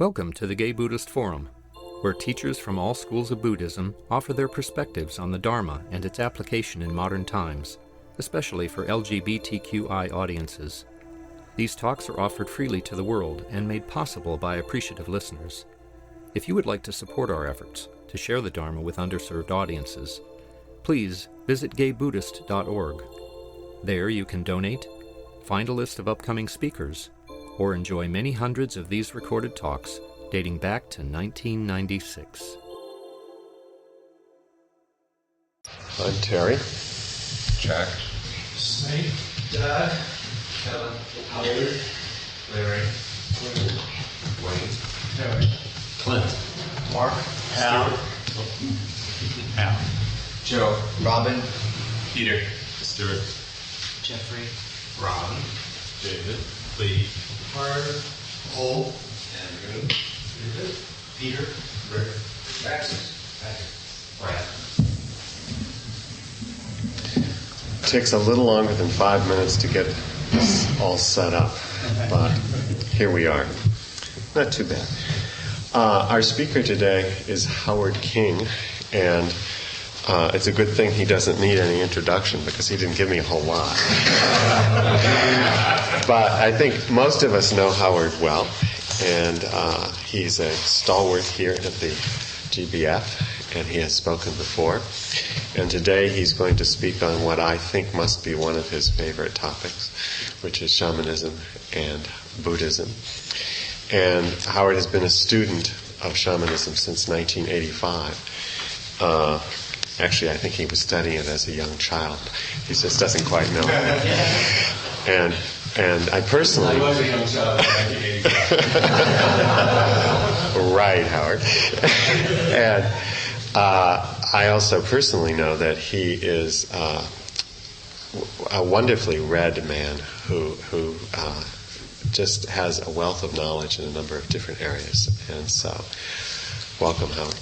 Welcome to the Gay Buddhist Forum, where teachers from all schools of Buddhism offer their perspectives on the Dharma and its application in modern times, especially for LGBTQI audiences. These talks are offered freely to the world and made possible by appreciative listeners. If you would like to support our efforts to share the Dharma with underserved audiences, please visit gaybuddhist.org. There you can donate, find a list of upcoming speakers, or enjoy many hundreds of these recorded talks dating back to 1996. I'm Terry. Jack. Snake. Doug. Kevin. Howard. Larry. Wayne. Terry. Clint. Mark. Al. Al. Joe. Robin. Peter. Stuart. Jeffrey. Ron. David. Lee. Carter. Cole. Andrew. David. Peter. Rick. Jackson. Brad. It takes a little longer than 5 minutes to get this all set up, but here we are. Not too bad. Our speaker today is Howard King, and it's a good thing he doesn't need any introduction because he didn't give me a whole lot. But I think most of us know Howard well, and he's a stalwart here at the GBF, and he has spoken before. And today he's going to speak on what I think must be one of his favorite topics, which is shamanism and Buddhism. And Howard has been a student of shamanism since 1985. Actually, I think he was studying it as a young child. He just doesn't quite know. And I personally... I was a young child in 1985. Right, Howard. And I also personally know that he is a wonderfully read man who just has a wealth of knowledge in a number of different areas. And so, welcome, Howard.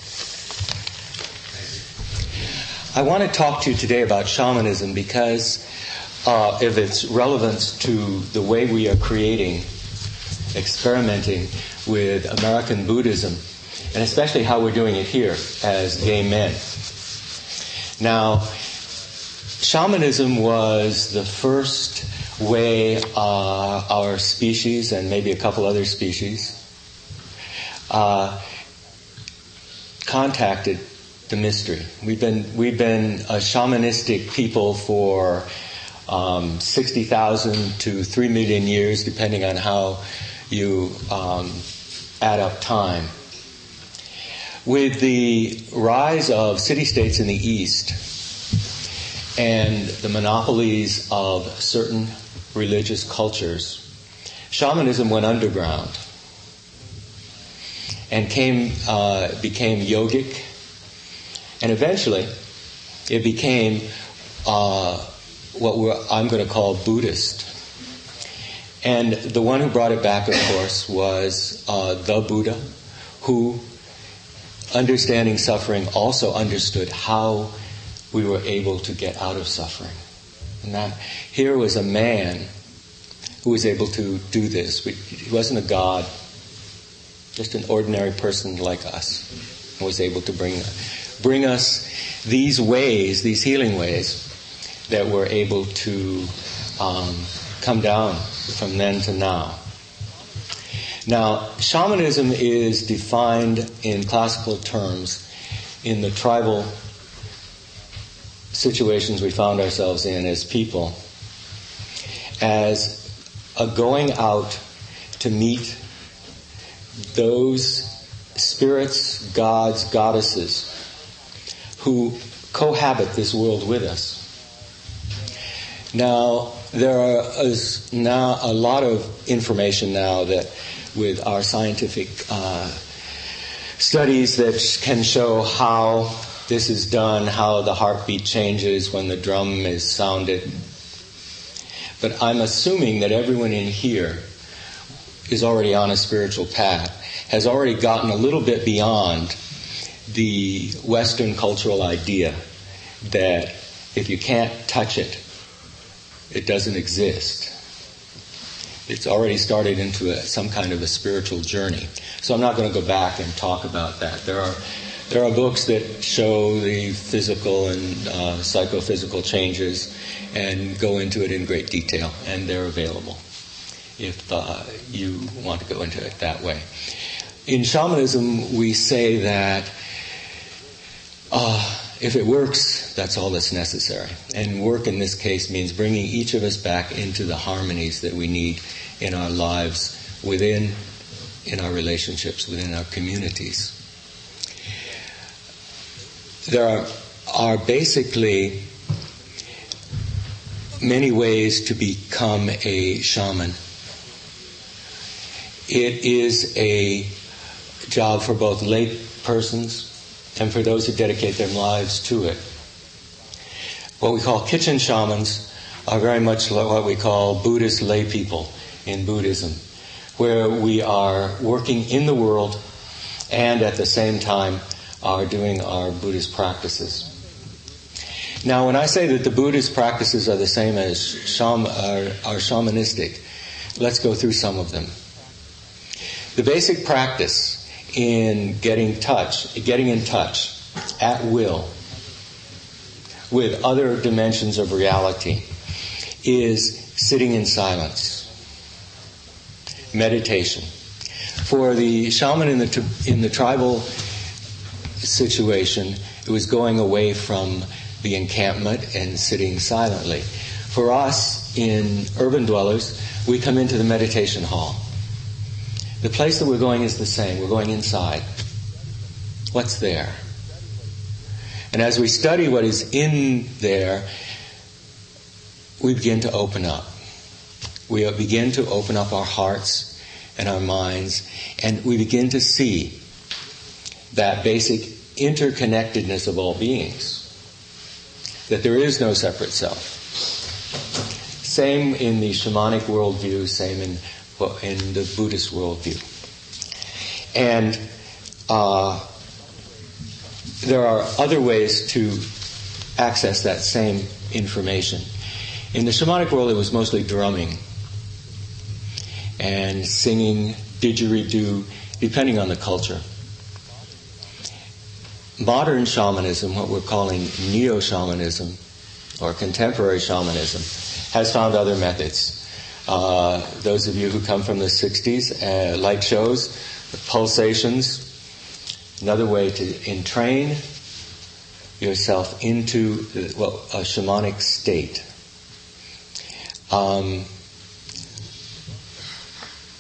I want to talk to you today about shamanism because of its relevance to the way we are experimenting with American Buddhism, and especially how we're doing it here as gay men. Now, shamanism was the first way our species, and maybe a couple other species, contacted the mystery. We've been a shamanistic people for 60,000 to 3 million years, depending on how you add up time. With the rise of city-states in the East and the monopolies of certain religious cultures, shamanism went underground and became yogic, and eventually it became what I'm going to call Buddhist. And the one who brought it back, of course, was the Buddha, who, understanding suffering, also understood how we were able to get out of suffering. And that here was a man who was able to do this. He wasn't a god, just an ordinary person like us, and was able to bring us these ways, these healing ways, that were able to come down from then to now. Now, shamanism is defined in classical terms in the tribal situations we found ourselves in as people as a going out to meet those spirits, gods, goddesses who cohabit this world with us. Now, there is now a lot of information now that with our scientific studies that can show how this is done, how the heartbeat changes when the drum is sounded. But I'm assuming that everyone in here is already on a spiritual path, has already gotten a little bit beyond the Western cultural idea that if you can't touch it, it doesn't exist. it's already started into some kind of a spiritual journey. So I'm not going to go back and talk about that. There are books that show the physical and psychophysical changes and go into it in great detail, and they're available if you want to go into it that way. In shamanism, we say that if it works, that's all that's necessary. And work in this case means bringing each of us back into the harmonies that we need in our lives, in our relationships, within our communities. There are basically many ways to become a shaman. It is a job for both lay persons and for those who dedicate their lives to it. What we call kitchen shamans are very much like what we call Buddhist lay people in Buddhism, where we are working in the world and at the same time are doing our Buddhist practices. Now, when I say that the Buddhist practices are the same as are shamanistic, let's go through some of them. The basic practice in getting in touch at will with other dimensions of reality is sitting in silence, meditation. For the shaman in the tribal situation, it was going away from the encampment and sitting silently. For us, in urban dwellers, we come into the meditation hall. The place that we're going is the same. We're going inside. What's there? And as we study what is in there, we begin to open up. We begin to open up our hearts and our minds, and we begin to see that basic interconnectedness of all beings, that there is no separate self. Same in the shamanic worldview, same in the Buddhist worldview. And there are other ways to access that same information. In the shamanic world, it was mostly drumming and singing, didgeridoo, depending on the culture. Modern shamanism, what we're calling neo-shamanism or contemporary shamanism, has found other methods. Those of you who come from the 60s, light shows, pulsations, another way to entrain yourself into a shamanic state.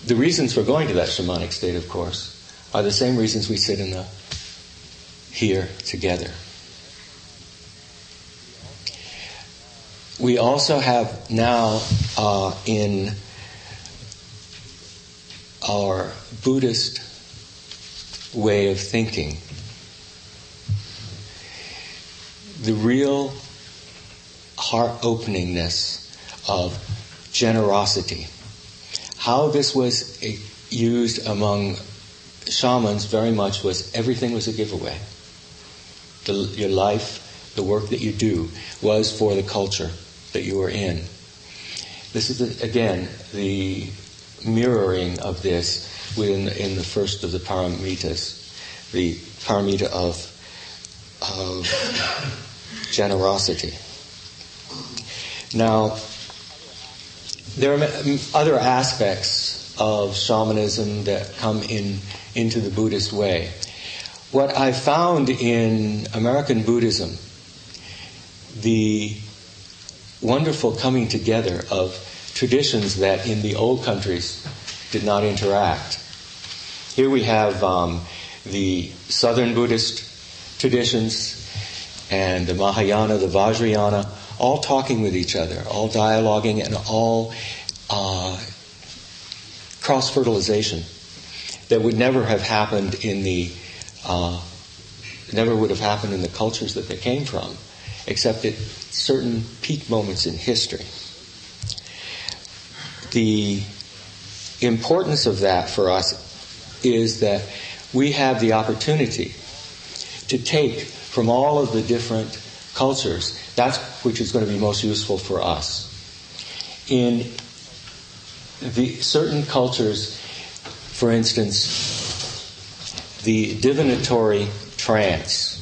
The reasons for going to that shamanic state, of course, are the same reasons we sit here together. We also have now in our Buddhist way of thinking the real heart-openingness of generosity. How this was used among shamans very much was everything was a giveaway. Your life, the work that you do, was for the culture that you were in. This is, again, the mirroring of this in the first of the paramitas, the paramita of generosity. Now, there are other aspects of shamanism that come into the Buddhist way. What I found in American Buddhism, the wonderful coming together of traditions that in the old countries did not interact. Here we have the Southern Buddhist traditions and the Mahayana, the Vajrayana, all talking with each other, all dialoguing, and all cross-fertilization that would never have happened never would have happened in the cultures that they came from, except at certain peak moments in history. The importance of that for us is that we have the opportunity to take from all of the different cultures that which is going to be most useful for us. In certain cultures, for instance, the divinatory trance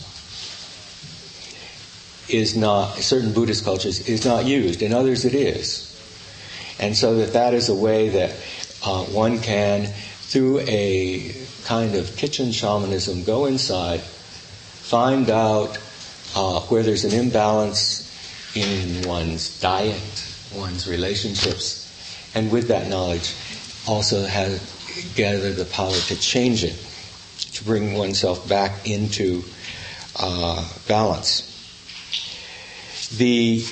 is not, certain Buddhist cultures, is not used. In others it is. And so that is a way that one can, through a kind of kitchen shamanism, go inside, find out where there's an imbalance in one's diet, one's relationships, and with that knowledge also gather the power to change it, to bring oneself back into balance. The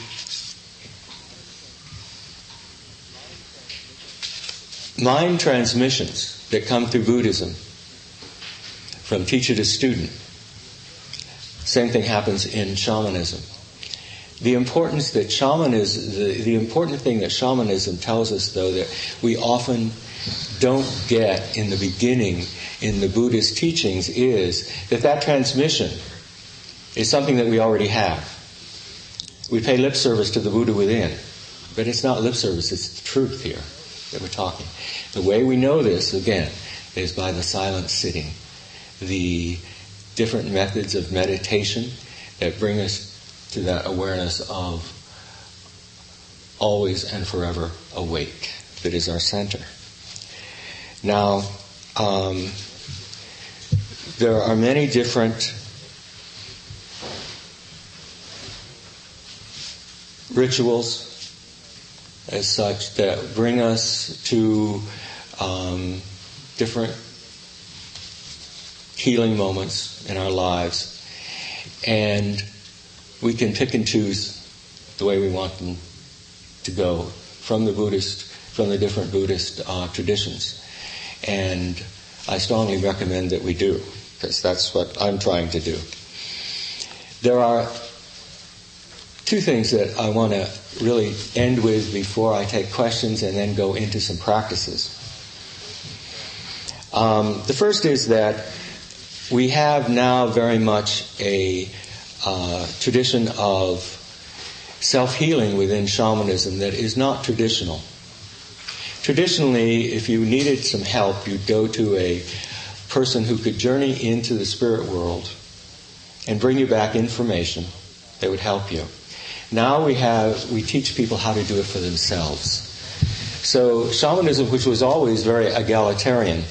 mind transmissions that come through Buddhism from teacher to student, same thing happens in shamanism. The importance that the important thing that shamanism tells us, though, that we often don't get in the beginning in the Buddhist teachings, is that transmission is something that we already have. We pay lip service to the Buddha within, but it's not lip service, it's the truth here that we're talking. The way we know this, again, is by the silent sitting, the different methods of meditation that bring us to that awareness of always and forever awake, that is our center. Now, there are many different rituals as such that bring us to different healing moments in our lives, and we can pick and choose the way we want them to go from the different Buddhist traditions. And I strongly recommend that we do, because that's what I'm trying to do. There are two things that I want to really end with before I take questions and then go into some practices. The first is that we have now very much a tradition of self-healing within shamanism that is not traditional. Traditionally, if you needed some help, you'd go to a person who could journey into the spirit world and bring you back information that would help you. Now we teach people how to do it for themselves. So shamanism, which was always very egalitarian,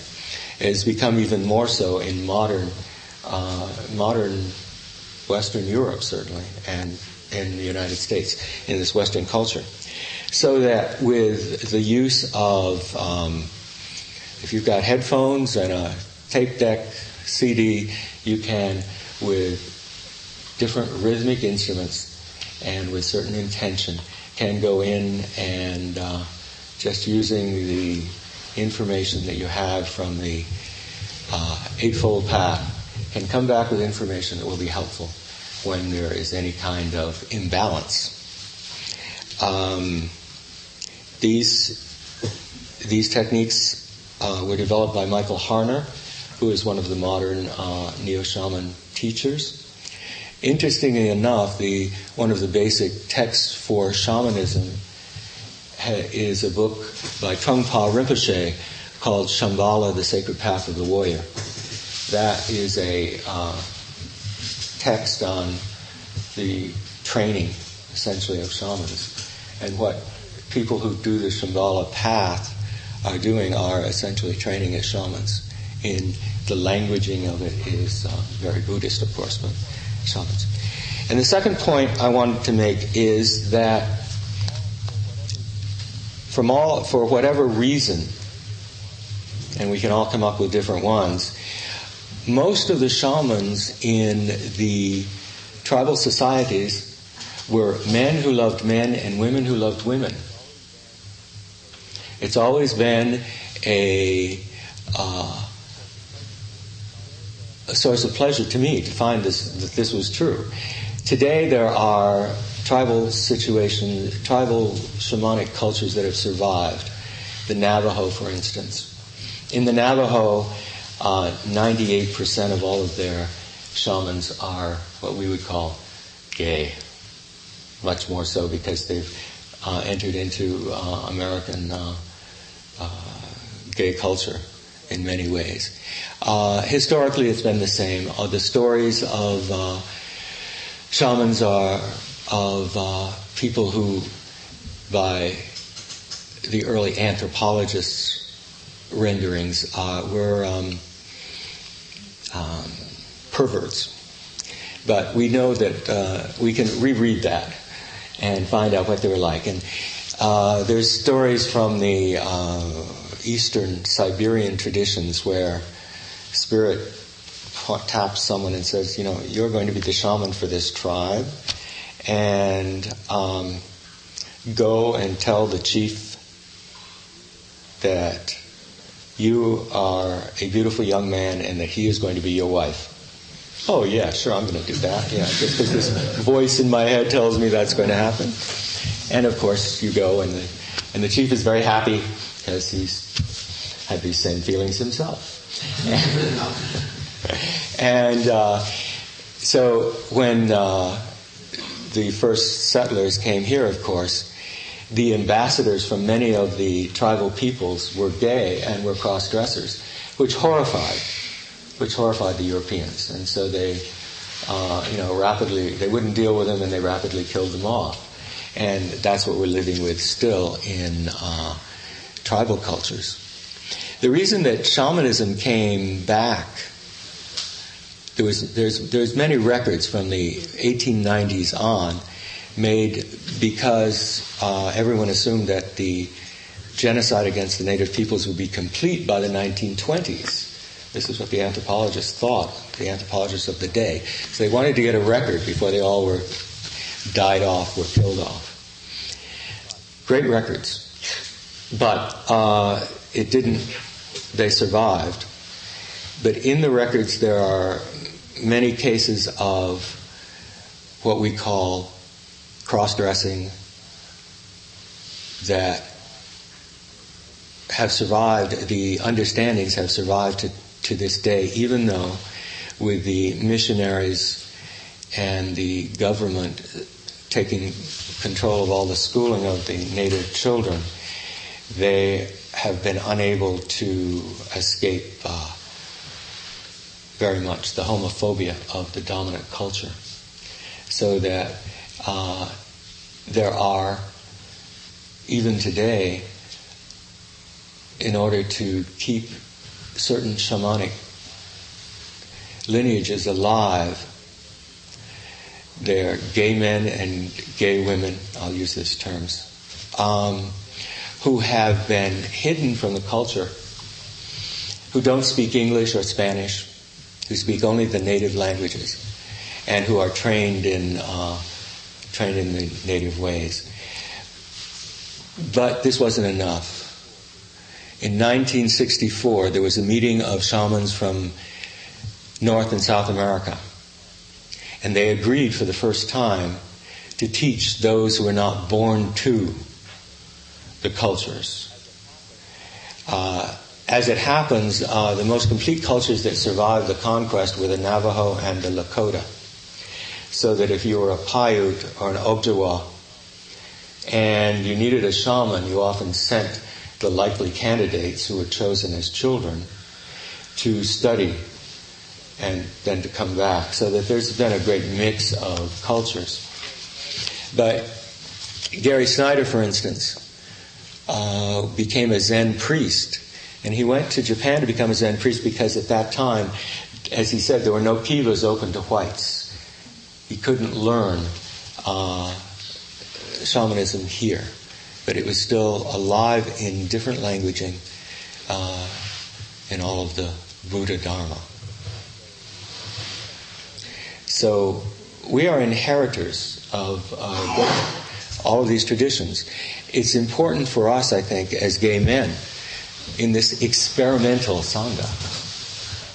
has become even more so in modern Western Europe, certainly, and in the United States, in this Western culture. So that with the use of, if you've got headphones and a tape deck CD, you can, with different rhythmic instruments and with certain intention, can go in and just using the information that you have from the Eightfold Path, can come back with information that will be helpful when there is any kind of imbalance. These techniques were developed by Michael Harner, who is one of the modern neo-shaman teachers. Interestingly enough, one of the basic texts for shamanism is a book by Trungpa Rinpoche called Shambhala, the Sacred Path of the Warrior. That is a text on the training, essentially, of shamans. And what people who do the Shambhala path are doing are essentially training as shamans. In the languaging of it is very Buddhist, of course, but shamans. And the second point I wanted to make is that for whatever reason, and we can all come up with different ones, most of the shamans in the tribal societies were men who loved men and women who loved women. It's always been a source of pleasure to me to find that this was true. Today there are tribal shamanic cultures that have survived. The Navajo, for instance. In the Navajo, 98% of all of their shamans are what we would call gay. Much more so because they've entered into American gay culture in many ways. Historically, it's been the same. The stories of shamans are of people who, by the early anthropologists' renderings, were perverts. But we know that we can reread that and find out what they were like. And there's stories from the Eastern Siberian traditions where spirit taps someone and says, you're going to be the shaman for this tribe, and go and tell the chief that you are a beautiful young man and that he is going to be your wife. Oh yeah, sure, I'm going to do that. Yeah, just because this voice in my head tells me that's going to happen. And of course, you go, and the chief is very happy because he's had these same feelings himself. And so when the first settlers came here, of course, the ambassadors from many of the tribal peoples were gay and were cross-dressers, which horrified the Europeans. And so they, rapidly, they wouldn't deal with them, and they rapidly killed them off. And that's what we're living with still in tribal cultures. The reason that shamanism came back, there's many records from the 1890s on made because everyone assumed that the genocide against the native peoples would be complete by the 1920s. This is what the anthropologists thought, the anthropologists of the day. So they wanted to get a record before they all were died off, were killed off. Great records. But it didn't, they survived. But in the records there are many cases of what we call cross-dressing that have survived, the understandings have survived to this day, even though with the missionaries and the government taking control of all the schooling of the native children, they have been unable to escape very much the homophobia of the dominant culture. So that there are, even today, in order to keep certain shamanic lineages alive, there are gay men and gay women, I'll use these terms, who have been hidden from the culture, who don't speak English or Spanish, who speak only the native languages, and who are trained in the native ways. But this wasn't enough. In 1964, there was a meeting of shamans from North and South America, and they agreed for the first time to teach those who were not born to the cultures. As it happens, the most complete cultures that survived the conquest were the Navajo and the Lakota. So that if you were a Paiute or an Ojibwa and you needed a shaman, you often sent the likely candidates who were chosen as children to study and then to come back. So that there's been a great mix of cultures. But Gary Snyder, for instance, became a Zen priest. And he went to Japan to become a Zen priest because at that time, as he said, there were no kivas open to whites. He couldn't learn shamanism here. But it was still alive in different languaging in all of the Buddhadharma. So we are inheritors of all of these traditions. It's important for us, I think, as gay men, in this experimental Sangha.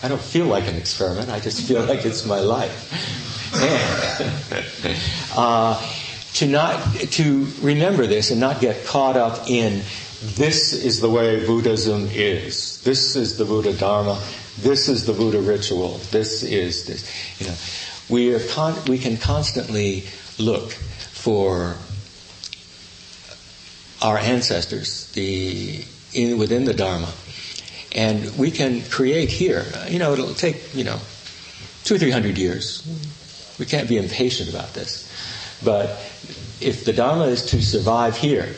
I don't feel like an experiment, I just feel like it's my life. And to remember this and not get caught up in this is the way Buddhism is. This is the Buddha Dharma. This is the Buddha ritual. This is this. We can constantly look for our ancestors, the within the Dharma. And we can create here. It'll take, 200-300 years. We can't be impatient about this. But if the Dharma is to survive here,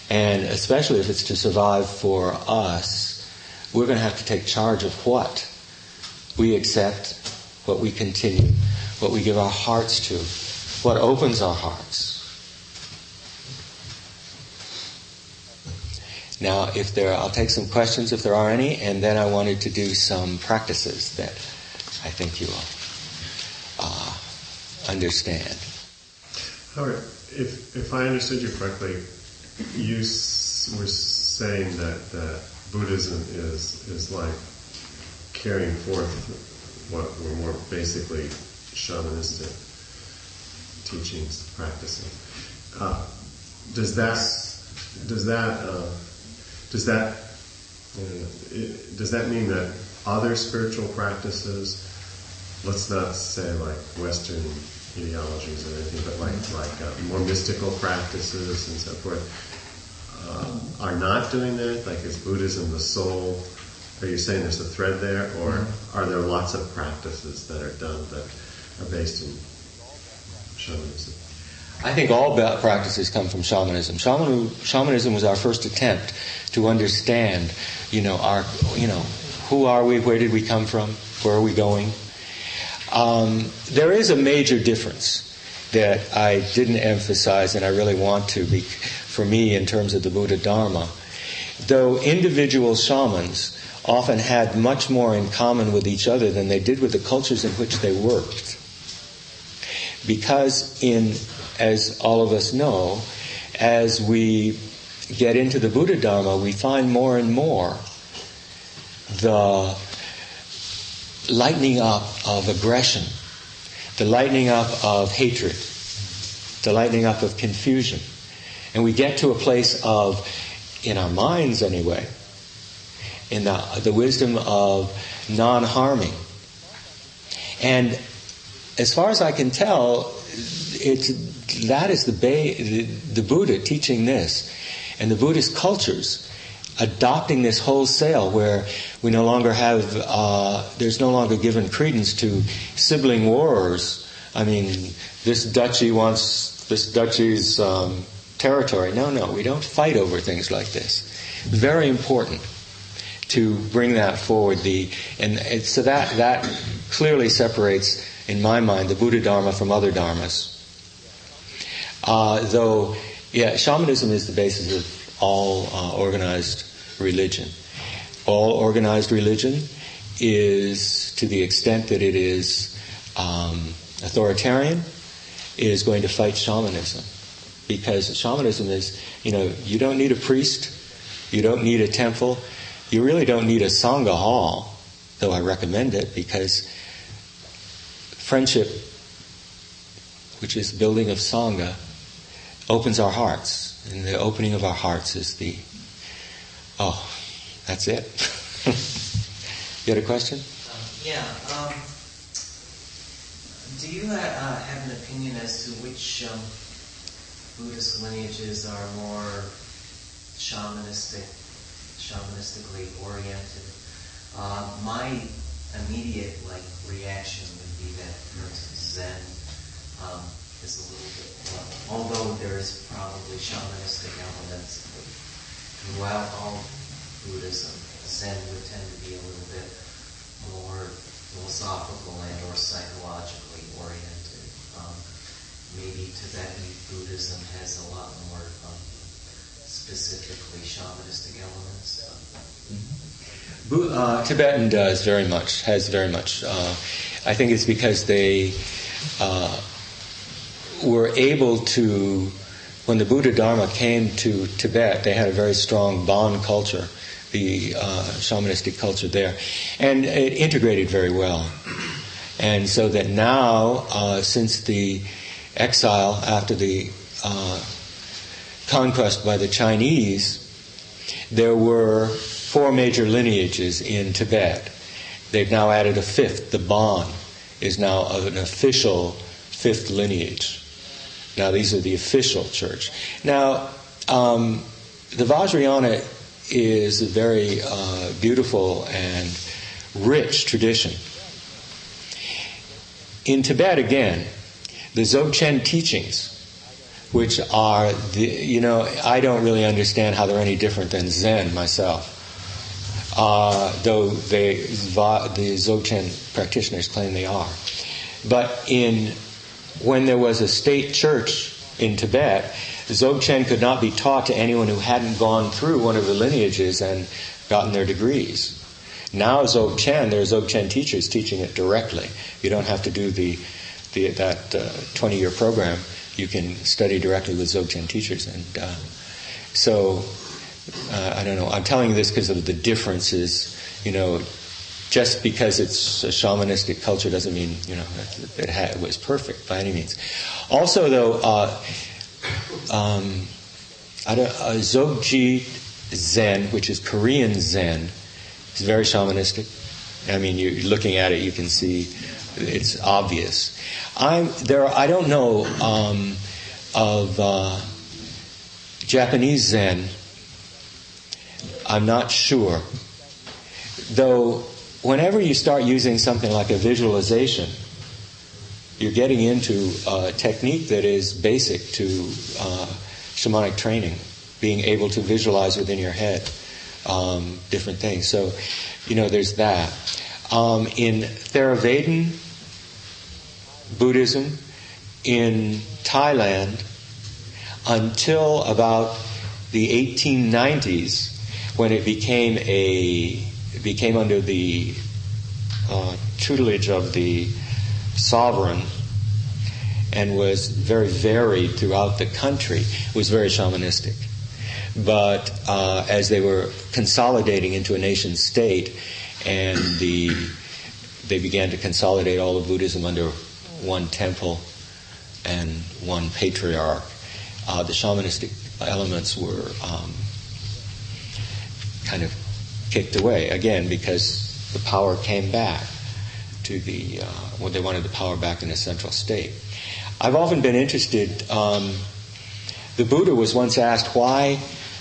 and especially if it's to survive for us, we're going to have to take charge of what we accept, what we continue, what we give our hearts to, what opens our hearts. Now, I'll take some questions if there are any, and then I wanted to do some practices that I think you will understand. Howard, if I understood you correctly, you were saying that Buddhism is like carrying forth what were more basically shamanistic teachings, practices. Does that mean that other spiritual practices, let's not say like Western ideologies or anything, but like more mystical practices and so forth, are not doing that? Like, is Buddhism the sole? Are you saying there's a thread there, or are there lots of practices that are done that are based in shamanism? I think all practices come from shamanism. Shamanism was our first attempt to understand, who are we, where did we come from, where are we going. There is a major difference that I didn't emphasize, and I really want to, for me, in terms of the Buddhadharma. Though individual shamans often had much more in common with each other than they did with the cultures in which they worked. Because as all of us know, as we get into the Buddhadharma, we find more and more the lightening up of aggression, the lightening up of hatred, the lightening up of confusion. And we get to a place of, in our minds anyway, in the wisdom of non-harming. And as far as I can tell, that is the Buddha teaching this, and the Buddhist cultures adopting this wholesale, where we no longer have, there's no longer given credence to sibling wars. I mean, this duchy wants this duchy's territory. No, we don't fight over things like this. Very important to bring that forward. So that clearly separates, in my mind, the Buddhadharma from other dharmas. Shamanism is the basis of all organized religion. All organized religion is, to the extent that it is authoritarian, is going to fight shamanism. Because shamanism is, you don't need a priest, you don't need a temple, you really don't need a Sangha hall, though I recommend it, because friendship, which is building of Sangha, opens our hearts. And the opening of our hearts is that's it. You had a question? Do you have an opinion as to which Buddhist lineages are more shamanistically oriented? My immediate reaction would be that, for instance, Zen is a little bit, although there is probably shamanistic elements throughout all Buddhism, Zen would tend to be a little bit more philosophical and or psychologically oriented. Maybe Tibetan Buddhism has a lot more specifically shamanistic elements. Tibetan has very much. I think it's because they were able to, when the Buddhadharma came to Tibet, they had a very strong Bon culture, the shamanistic culture there, and it integrated very well. And so that now, since the exile after the conquest by the Chinese, there were 4 major lineages in Tibet. They've now added a 5th. The Bon is now an official 5th lineage. Now these are the official church. Now, the Vajrayana is a very beautiful and rich tradition. In Tibet, again, the Dzogchen teachings, which are, I don't really understand how they're any different than Zen myself. Though the Dzogchen practitioners claim they are. But when there was a state church in Tibet, Dzogchen could not be taught to anyone who hadn't gone through one of the lineages and gotten their degrees. Now there are Dzogchen teachers teaching it directly. You don't have to do that 20-year program. You can study directly with Dzogchen teachers. And I don't know. I'm telling you this because of the differences. Just because it's a shamanistic culture doesn't mean it was perfect by any means. Also, though, Dzogchen Zen, which is Korean Zen, is very shamanistic. I mean, you're looking at it, you can see it's obvious. I don't know of Japanese Zen. I'm not sure. Though, whenever you start using something like a visualization, you're getting into a technique that is basic to shamanic training, being able to visualize within your head different things. So, there's that. In Theravada Buddhism in Thailand, until about the 1890s, when it became under the tutelage of the sovereign and was very varied throughout the country, was very shamanistic. But as they were consolidating into a nation state, and they began to consolidate all of Buddhism under one temple and one patriarch, the shamanistic elements were kind of kicked away again because the power came back to they wanted the power back in a central state. I've often been interested. The Buddha was once asked, why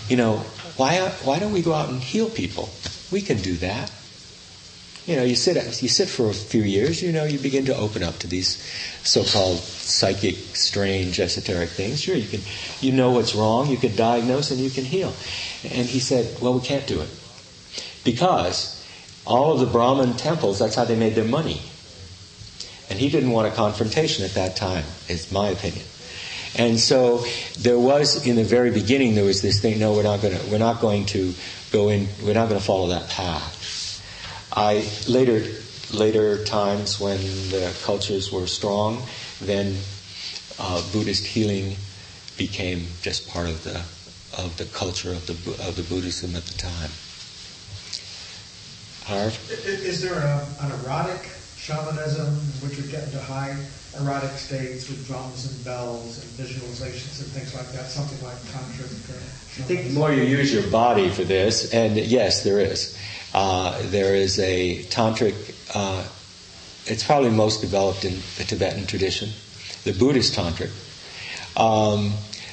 don't we go out and heal people? We can do that. You sit for a few years, you begin to open up to these so-called psychic, strange, esoteric things. Sure, you know what's wrong, you can diagnose and you can heal. And he said, well, we can't do it. Because all of the Brahmin temples, that's how they made their money. And he didn't want a confrontation at that time, is my opinion. And so there was, in the very beginning, there was this thing, no, we're not going to follow that path. Later times when the cultures were strong, then Buddhist healing became just part of the culture of the Buddhism at the time. Harv? Is there an erotic shamanism in which we get into high erotic states with drums and bells and visualizations and things like that? Something like tantric shamanism? I think the more you use your body for this, and yes, there is. There is a tantric, it's probably most developed in the Tibetan tradition, the Buddhist tantric.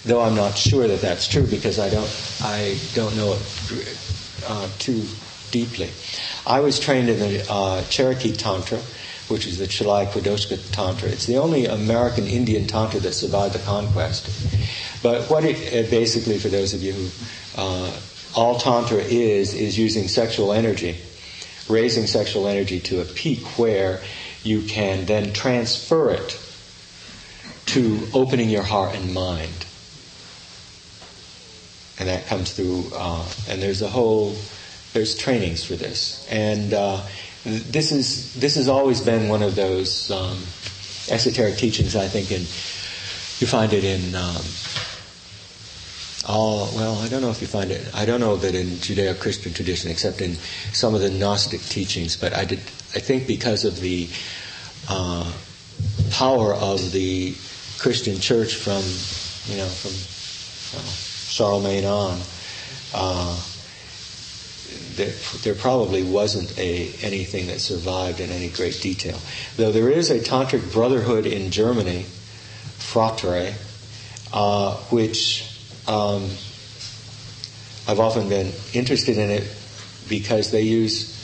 Though I'm not sure that that's true because I don't know it too deeply. I was trained in the Cherokee Tantra, which is the Chalai Kwadoshka Tantra. It's the only American Indian Tantra that survived the conquest. But what it basically, for those of you who all Tantra is using sexual energy, raising sexual energy to a peak where you can then transfer it to opening your heart and mind. And that comes through, and there's trainings for this. And this has always been one of those esoteric teachings, I think, you find it in I don't know if you find it. I don't know that in Judeo-Christian tradition, except in some of the Gnostic teachings. But I think because of the power of the Christian Church from Charlemagne on, there probably wasn't anything that survived in any great detail. Though there is a tantric brotherhood in Germany, Fratere, which I've often been interested in it because they use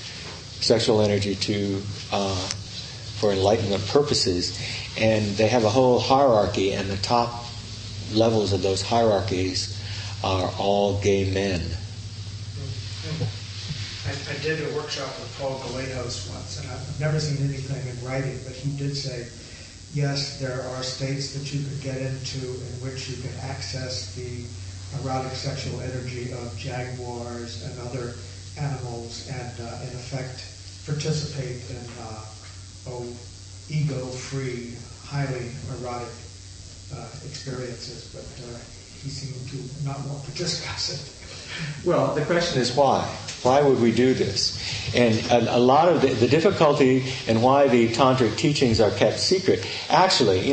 sexual energy for enlightenment purposes, and they have a whole hierarchy, and the top levels of those hierarchies are all gay men. I did a workshop with Paul Gallegos once, and I've never seen anything in writing, but he did say, yes, there are states that you could get into in which you can access the erotic sexual energy of jaguars and other animals and, in effect, participate in ego-free, highly erotic experiences, but he seemed to not want to discuss it. Well, the question is why? Why would we do this? And a lot of the difficulty and why the tantric teachings are kept secret. Actually,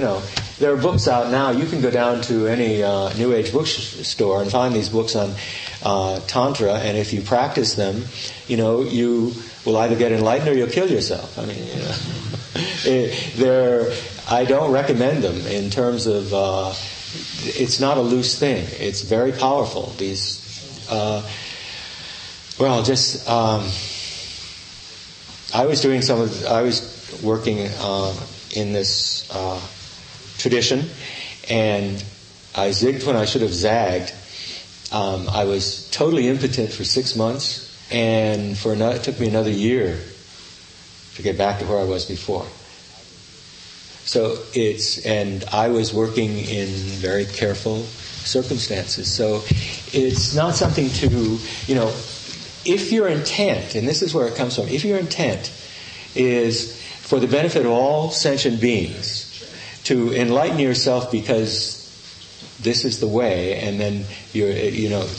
there are books out now. You can go down to any New Age bookstore and find these books on Tantra, and if you practice them, you will either get enlightened or you'll kill yourself. I mean, I don't recommend them in terms of, it's not a loose thing. It's very powerful. These, I was working in this tradition, and I zigged when I should have zagged. I was totally impotent for 6 months, and it took me another year to get back to where I was before. So and I was working in very careful circumstances. So it's not something to, if your intent, and this is where it comes from, if your intent is for the benefit of all sentient beings, to enlighten yourself because this is the way, and then you're,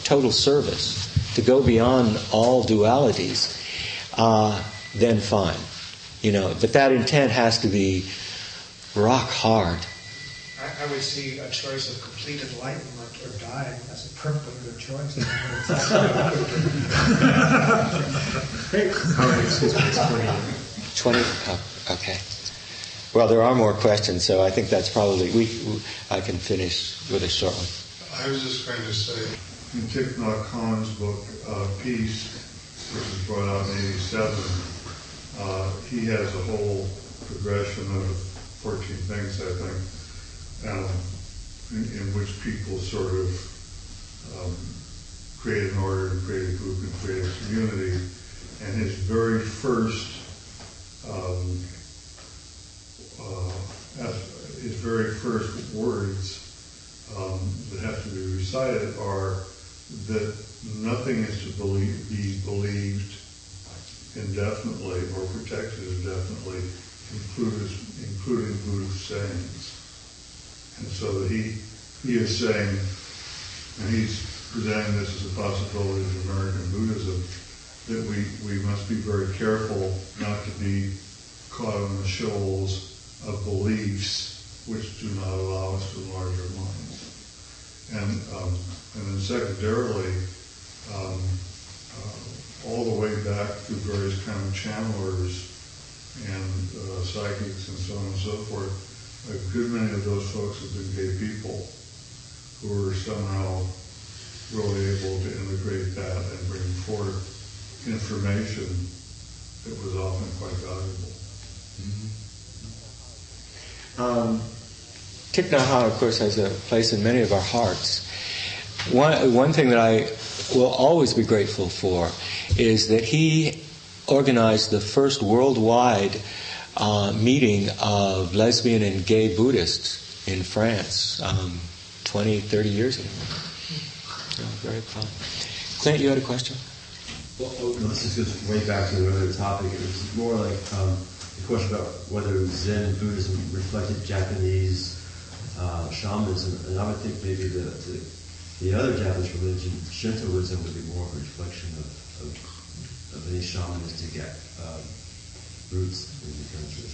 total service, to go beyond all dualities, then fine. But that intent has to be rock hard. I would see a choice of complete enlightenment or dying as a perfectly good choice. Great. All right, excuse me, it's 20? Oh, okay. Well, there are more questions, so I think that's probably, I can finish with a short one. I was just going to say, in Thich Nhat Hanh's book, Peace, which was brought out in 87, he has a whole progression of 14 things, I think, in which people sort of create an order and create a group and create a community. And his very first words that have to be recited are that nothing is to be believed indefinitely or protected indefinitely, including Buddhist sayings. And so that he is saying, and he's presenting this as a possibility of American Buddhism, that we must be very careful not to be caught on the shoals of beliefs which do not allow us to enlarge our minds. And then secondarily, all the way back through various kind of channelers and psychics and so on and so forth, a good many of those folks have been gay people who are somehow really able to integrate that and bring forth information that was often quite valuable. Thich Nhat Hanh, of course, has a place in many of our hearts. One thing that I will always be grateful for is that he organized the first worldwide meeting of lesbian and gay Buddhists in France 20, 30 years ago. Very proud. Clint, you had a question? Well, this goes way back to another topic. It was more like a question about whether Zen Buddhism reflected Japanese shamanism, and I would think maybe the other Japanese religion, Shintoism, would be more of a reflection of any shamanistic roots in the country.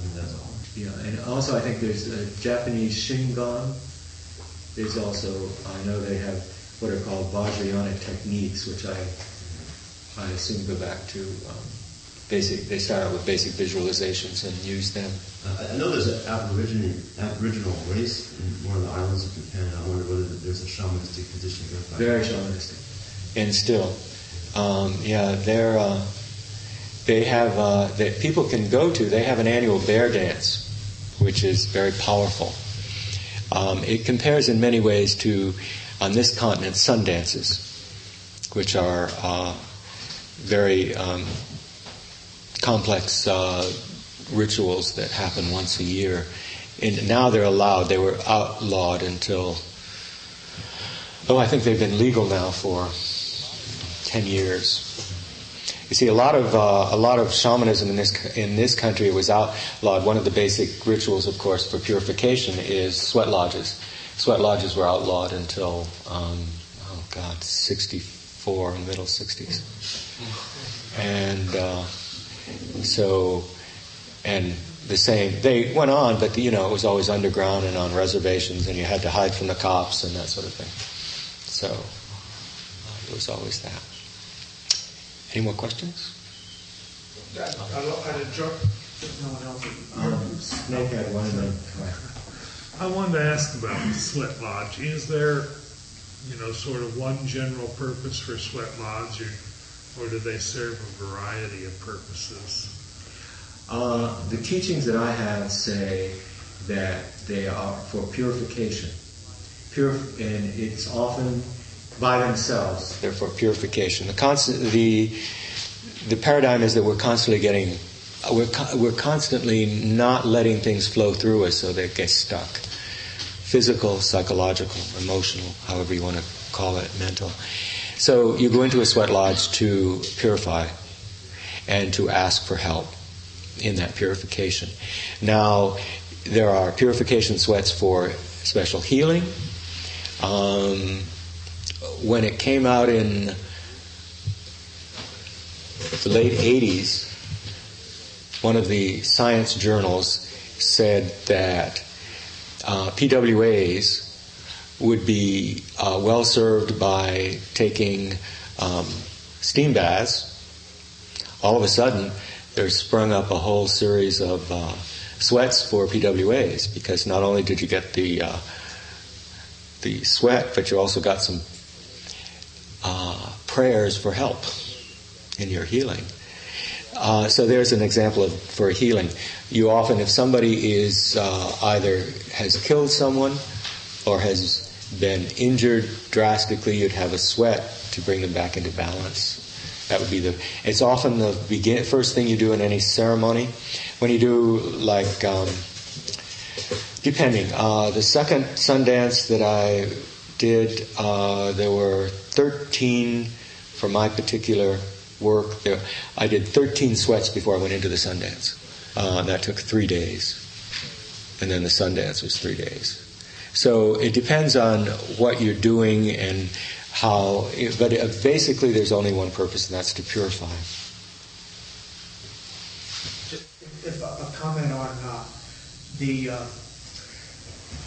And that's all. Yeah, and also I think there's a Japanese Shingon. There's also, I know they have what are called Vajrayana techniques, which I assume go back to they start out with basic visualizations and use them. I know there's an Aboriginal race in one of the islands of Japan. I wonder whether there's a shamanistic tradition there. Very shamanistic. and still. People can go to, they have an annual bear dance, which is very powerful. It compares in many ways to, on this continent, sun dances, which are very complex rituals that happen once a year. And now they're allowed. They were outlawed until, I think they've been legal now for 10 years. You see, a lot of shamanism in this country was outlawed. One of the basic rituals, of course, for purification is sweat lodges. Sweat lodges were outlawed until 64, in the middle 60s, and the same. They went on, but it was always underground and on reservations, and you had to hide from the cops and that sort of thing. So it was always that. Any more questions? I'd enjoy. No one else. Snake had one of them. I wanted to ask about the sweat lodge. Is there, sort of one general purpose for sweat lodge, or do they serve a variety of purposes? The teachings that I have say that they are for purification. And it's often by themselves. They're for purification. The paradigm is that we're constantly not letting things flow through us so they get stuck. Physical, psychological, emotional, however you want to call it, mental. So you go into a sweat lodge to purify and to ask for help in that purification. Now, there are purification sweats for special healing. When it came out in the late 80s, one of the science journals said that PWAs would be well served by taking steam baths. All of a sudden, there sprung up a whole series of sweats for PWAs, because not only did you get the sweat, but you also got some prayers for help in your healing. So there's an example for healing. You often, if somebody is either has killed someone or has been injured drastically, you'd have a sweat to bring them back into balance. That would be it's often the first thing you do in any ceremony. When you do, depending, the second Sundance that I did, there were 13 for my particular work. I did 13 sweats before I went into the Sundance. That took 3 days. And then the Sundance was 3 days. So it depends on what you're doing and how, but basically there's only one purpose, and that's to purify. If a comment on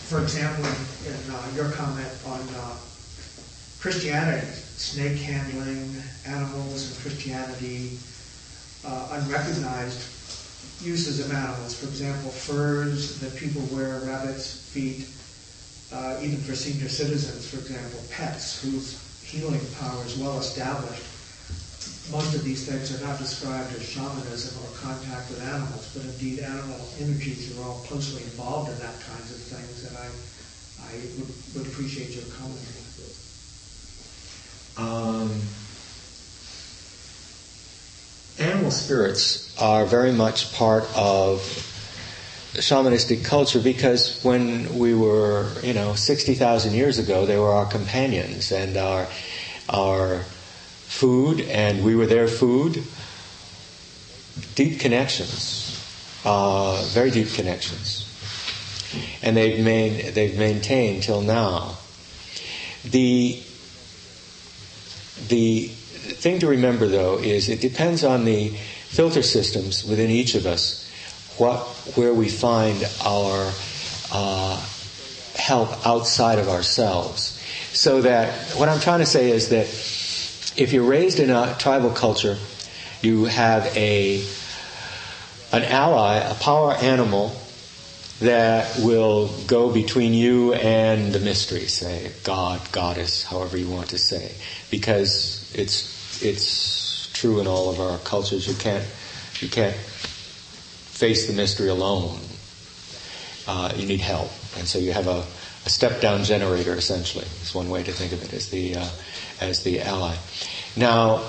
for example, in your comment on Christianity, snake handling, animals in Christianity, unrecognized uses of animals. For example, furs that people wear, rabbits' feet, even for senior citizens, for example, pets whose healing power is well established. Most of these things are not described as shamanism or contact with animals, but indeed animal energies are all closely involved in that kinds of things, and I would appreciate your comment. Animal spirits are very much part of shamanistic culture, because when we were, 60,000 years ago, they were our companions and our food, and we were their food. Deep connections, very deep connections, and they've maintained till now. The thing to remember, though, is it depends on the filter systems within each of us, where we find our help outside of ourselves. So that, what I'm trying to say is that if you're raised in a tribal culture, you have an ally, a power animal, that will go between you and the mystery, say God, goddess, however you want to say. Because it's true in all of our cultures. You can't face the mystery alone. You need help, and so you have a step-down generator. Essentially, is one way to think of it, as the ally. Now,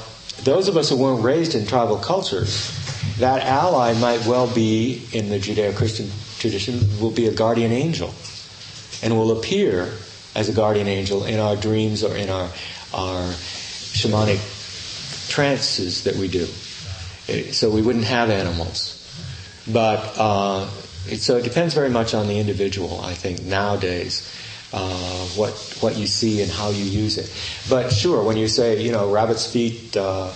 those of us who weren't raised in tribal cultures, that ally might well be, in the Judeo-Christian tradition, will be a guardian angel, and will appear as a guardian angel in our dreams or in our shamanic trances that we do. So we wouldn't have animals. But so it depends very much on the individual, I think, nowadays, what you see and how you use it. But sure, when you say, rabbit's feet, Gay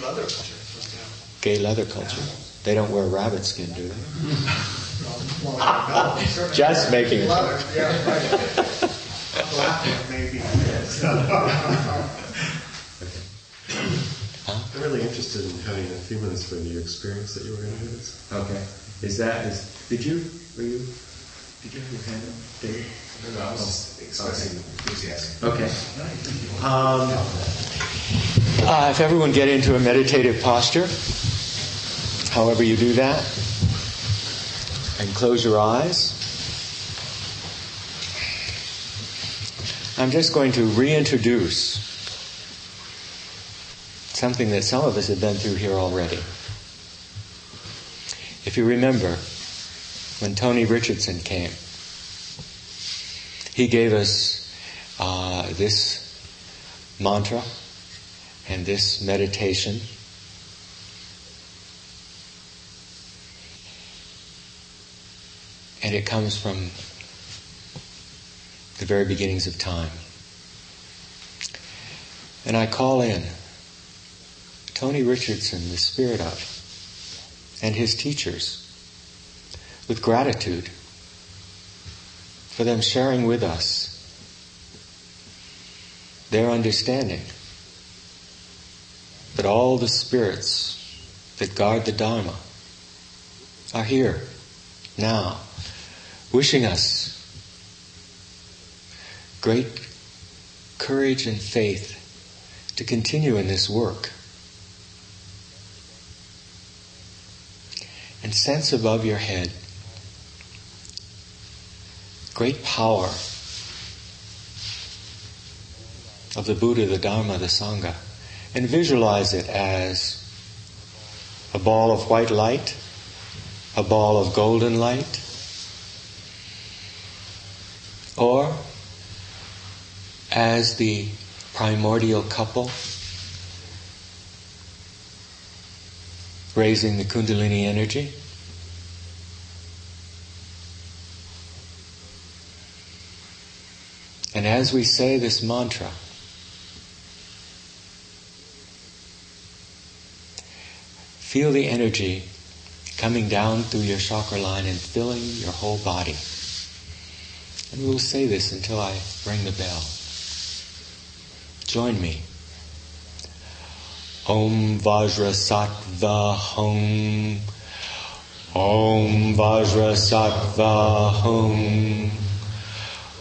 leather culture, for example. Gay leather culture. They don't wear rabbit skin, do they? Well, no, Just making it. leather, yeah, right. Black one, maybe. I'm really interested in having a few minutes for the experience that you were going to do this. Okay. Did you have your hand up, David? No, I was just expressing enthusiasm. Okay. If everyone get into a meditative posture, however you do that, and close your eyes. I'm just going to reintroduce something that some of us have been through here already. If you remember, when Tony Richardson came, he gave us this mantra and this meditation. And it comes from the very beginnings of time. And I call in Tony Richardson, the spirit of, and his teachers, with gratitude for them sharing with us their understanding that all the spirits that guard the Dharma are here now, wishing us great courage and faith to continue in this work. And sense above your head great power of the Buddha, the Dharma, the Sangha, and visualize it as a ball of white light, a ball of golden light, or as the primordial couple raising the Kundalini energy. And as we say this mantra, feel the energy coming down through your chakra line and filling your whole body. And we'll say this until I ring the bell. Join me. Om Vajra Sattva Hum. Om Vajra Sattva Hum.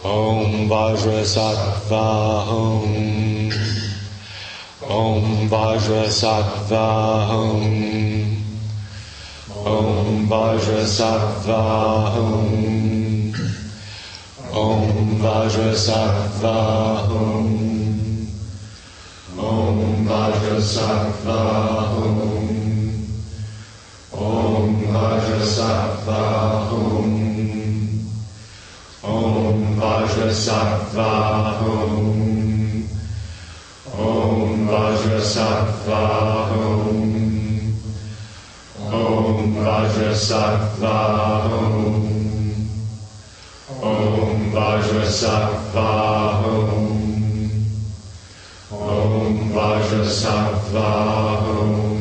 Om Vajra Sattva Hum. Om Vajra Sattva Hum. Om Vajra Sattva Hum. Om Vajra Sattva Hum. Om Vajra Sattva Hum. Om Vajra Sattva Hum. Om Vajra Sattva Hum. Om Vajra Sattva Hum. Om Vajra Sattva Hum. Om Vajra Sattva Hum. Om Vajra Sattva Hum.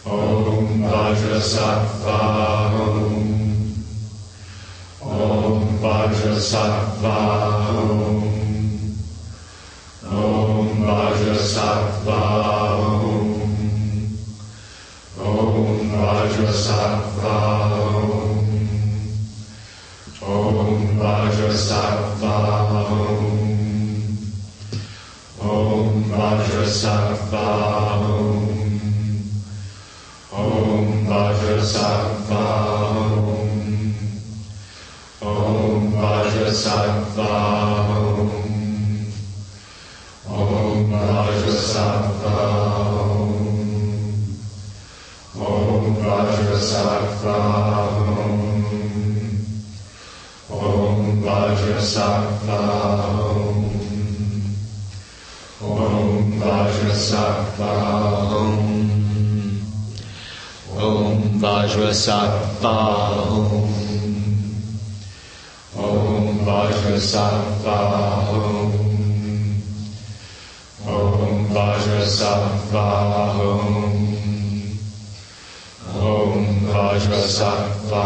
Om Vajra Sattva Hum. Om Vajra Sattva Hum. Om Vajra Sattva Hum. Om Vajra Sattva Hum. Om Vajra Sattva Hum. Vajrasattva Om Vajrasattva Om Vajrasattva Om Vajrasattva Om Vajrasattva Om Vajrasattva Om Vajrasattva Om Vajrasattva Om Vajrasattva Om Vajrasattva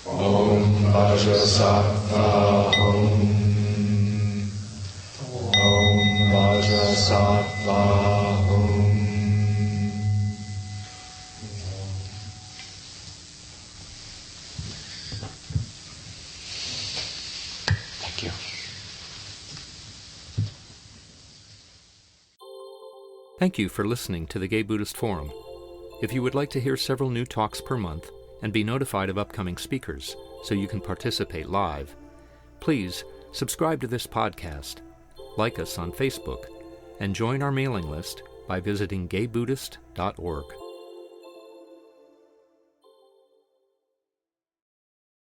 Om Vajrasattva Om Vajrasattva Thank you. Thank you for listening to the Gay Buddhist Forum. If you would like to hear several new talks per month and be notified of upcoming speakers so you can participate live, please subscribe to this podcast, like us on Facebook, and join our mailing list by visiting gaybuddhist.org.